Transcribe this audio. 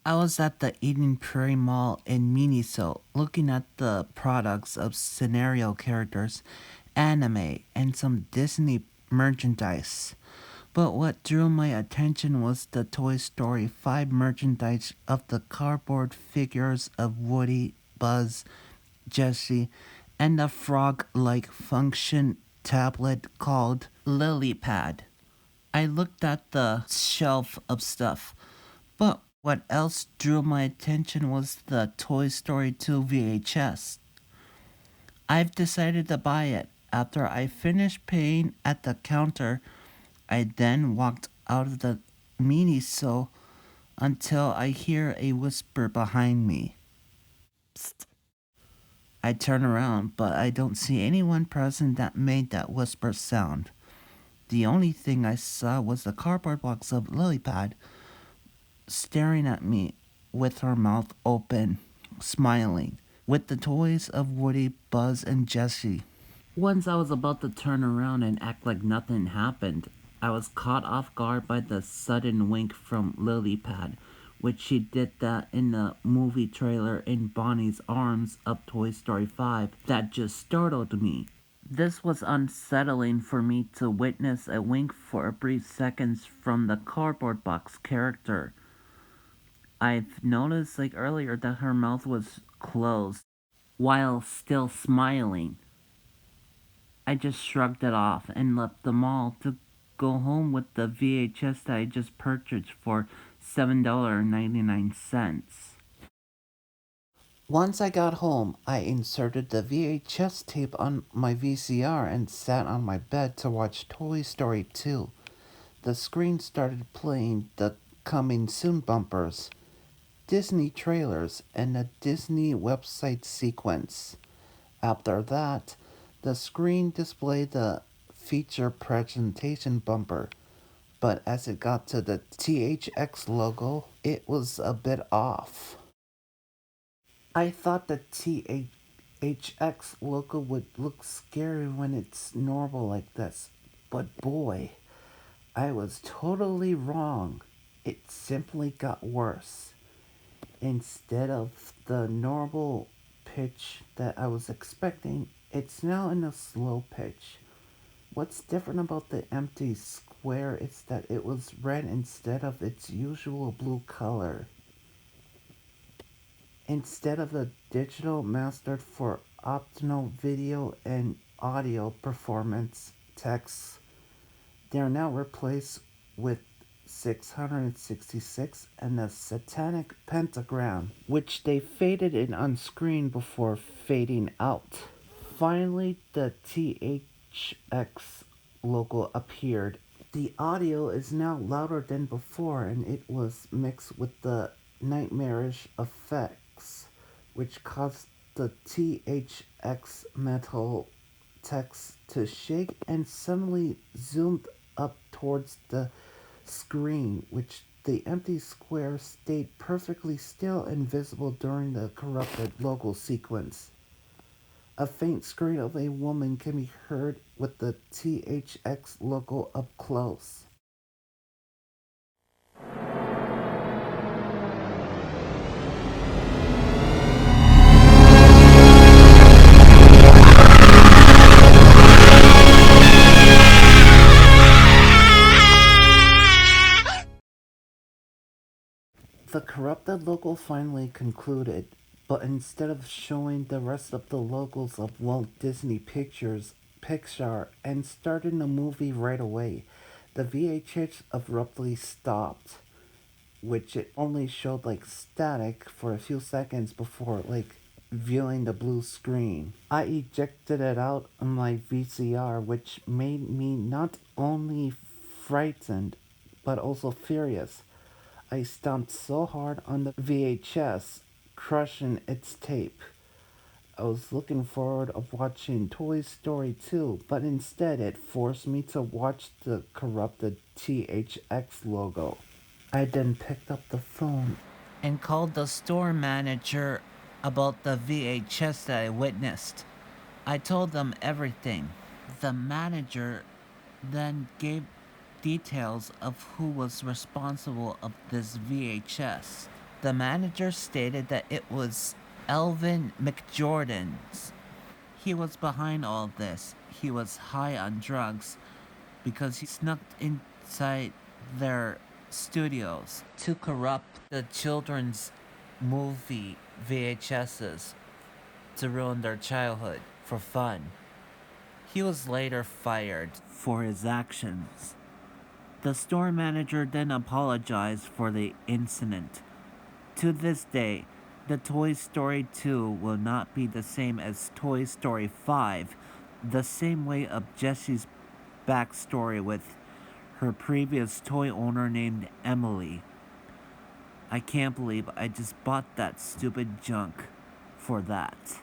I was at the Eden Prairie Mall in Miniso looking at the products of scenario characters, anime, and some Disney merchandise. But what drew my attention was the Toy Story 5 merchandise of the cardboard figures of Woody, Buzz, Jessie, and a frog like function tablet called Lilypad. I looked at the shelf of stuff, but what else drew my attention was the Toy Story 2 VHS. I've decided to buy it. After I finished paying at the counter, I then walked out of the Miniso until I hear a whisper behind me. Psst. I turn around, but I don't see anyone present that made that whisper sound. The only thing I saw was the cardboard box of Lilypad staring at me with her mouth open, smiling, with the toys of Woody, Buzz, and Jessie. Once I was about to turn around and act like nothing happened, I was caught off guard by the sudden wink from Lilypad, which she did that in the movie trailer in Bonnie's Arms of Toy Story 5 that just startled me. This was unsettling for me to witness a wink for a brief seconds from the cardboard box character. I've noticed like earlier that her mouth was closed while still smiling. I just shrugged it off and left the mall to go home with the VHS that I just purchased for $7.99. Once I got home, I inserted the VHS tape on my VCR and sat on my bed to watch Toy Story 2. The screen started playing the coming soon bumpers, Disney trailers, and a Disney website sequence. After that, the screen displayed the feature presentation bumper, but as it got to the THX logo, it was a bit off. I thought the THX logo would look scary when it's normal like this, but boy, I was totally wrong. It simply got worse. Instead of the normal pitch that I was expecting, it's now in a slow pitch. What's different about the empty square is that it was red instead of its usual blue color. Instead of the digital mastered for optimal video and audio performance texts, they are now replaced with 666 and a satanic pentagram, which they faded in on screen before fading out. Finally, the THX logo appeared. The audio is now louder than before, and it was mixed with the nightmarish effects, which caused the THX metal text to shake and suddenly zoomed up towards the screen, which the empty square stayed perfectly still and visible during the corrupted logo sequence. A faint scream of a woman can be heard with the THX logo up close. The corrupted logo finally concluded, but instead of showing the rest of the logos of Walt Disney Pictures, Pixar, and starting the movie right away, the VHS abruptly stopped, which it only showed like static for a few seconds before like viewing the blue screen. I ejected it out on my VCR, which made me not only frightened but also furious. I stomped so hard on the VHS, crushing its tape. I was looking forward of watching Toy Story 2, but instead it forced me to watch the corrupted THX logo. I then picked up the phone and called the store manager about the VHS that I witnessed. I told them everything. The manager then gave details of who was responsible of this VHS. The manager stated that it was Elvin McJordan's. He was behind all this. He was high on drugs because he snuck inside their studios to corrupt the children's movie VHSs to ruin their childhood for fun. He was later fired for his actions. The store manager then apologized for the incident. To this day, the Toy Story 2 will not be the same as Toy Story 5, the same way of Jessie's backstory with her previous toy owner named Emily. I can't believe I just bought that stupid junk for that.